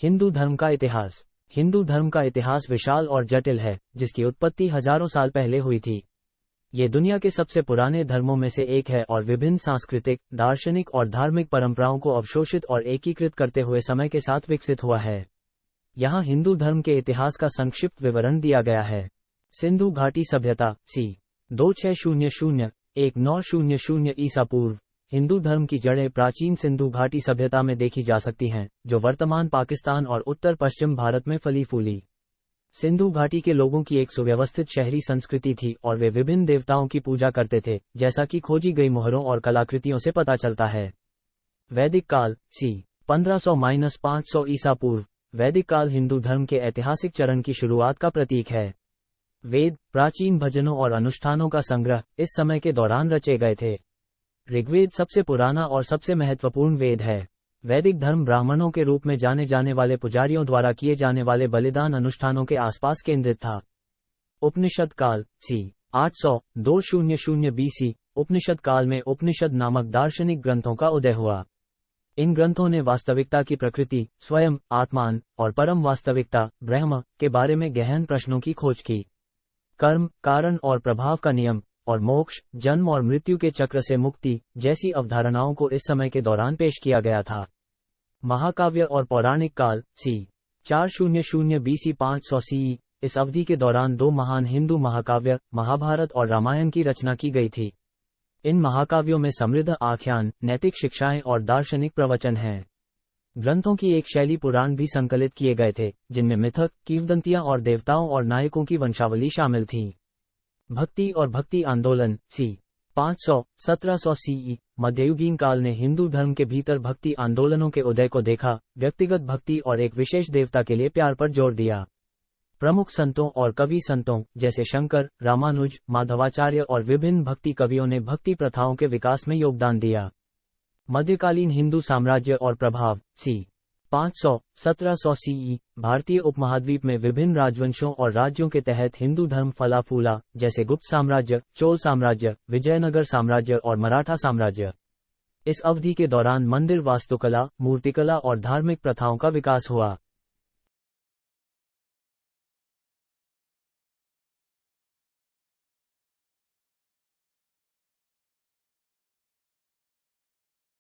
हिंदू धर्म का इतिहास। हिंदू धर्म का इतिहास विशाल और जटिल है, जिसकी उत्पत्ति हजारों साल पहले हुई थी। ये दुनिया के सबसे पुराने धर्मों में से एक है और विभिन्न सांस्कृतिक, दार्शनिक और धार्मिक परंपराओं को अवशोषित और एकीकृत करते हुए समय के साथ विकसित हुआ है। यहाँ हिंदू धर्म के इतिहास का संक्षिप्त विवरण दिया गया है। सिंधु घाटी सभ्यता सी 2600-1900 ईसा पूर्व। हिंदू धर्म की जड़ें प्राचीन सिंधु घाटी सभ्यता में देखी जा सकती हैं, जो वर्तमान पाकिस्तान और उत्तर पश्चिम भारत में फली फूली। सिंधु घाटी के लोगों की एक सुव्यवस्थित शहरी संस्कृति थी और वे विभिन्न देवताओं की पूजा करते थे, जैसा कि खोजी गई मोहरों और कलाकृतियों से पता चलता है। वैदिक काल सी 1500-500 ईसा पूर्व। वैदिक काल हिंदू धर्म के ऐतिहासिक चरण की शुरुआत का प्रतीक है। वेद, प्राचीन भजनों और अनुष्ठानों का संग्रह, इस समय के दौरान रचे गए थे। ऋग्वेद सबसे पुराना और सबसे महत्वपूर्ण वेद है। वैदिक धर्म ब्राह्मणों के रूप में जाने जाने वाले पुजारियों द्वारा किए जाने वाले बलिदान अनुष्ठानों के आसपास केंद्रित था। उपनिषद काल सी 800-200 BC। उपनिषद काल में उपनिषद नामक दार्शनिक ग्रंथों का उदय हुआ। इन ग्रंथों ने वास्तविकता की प्रकृति, स्वयं, आत्मान और परम वास्तविकता, ब्रह्म, के बारे में गहन प्रश्नों की खोज की। कर्म, कारण और प्रभाव का नियम, और मोक्ष, जन्म और मृत्यु के चक्र से मुक्ति जैसी अवधारणाओं को इस समय के दौरान पेश किया गया था। महाकाव्य और पौराणिक काल सी 400 BC 500 CE। इस अवधि के दौरान दो महान हिंदू महाकाव्य, महाभारत और रामायण की रचना की गई थी। इन महाकाव्यों में समृद्ध आख्यान, नैतिक शिक्षाएं और दार्शनिक प्रवचन हैं। ग्रंथों की एक शैली पुराण भी संकलित किए गए थे, जिनमें मिथक, किंवदंतियां और देवताओं और नायकों की वंशावली शामिल थी। भक्ति और भक्ति आंदोलन सी 500-1700 CE। मध्ययुगीन काल ने हिंदू धर्म के भीतर भक्ति आंदोलनों के उदय को देखा, व्यक्तिगत भक्ति और एक विशेष देवता के लिए प्यार पर जोर दिया। प्रमुख संतों और कवि संतों, जैसे शंकर, रामानुज, माधवाचार्य और विभिन्न भक्ति कवियों ने भक्ति प्रथाओं के विकास में योगदान दिया। मध्यकालीन हिंदू साम्राज्य और प्रभाव सी 500-1700 CE। भारतीय उपमहाद्वीप में विभिन्न राजवंशों और राज्यों के तहत हिंदू धर्म फला फूला, जैसे गुप्त साम्राज्य, चोल साम्राज्य, विजयनगर साम्राज्य और मराठा साम्राज्य। इस अवधि के दौरान मंदिर वास्तुकला, मूर्तिकला और धार्मिक प्रथाओं का विकास हुआ।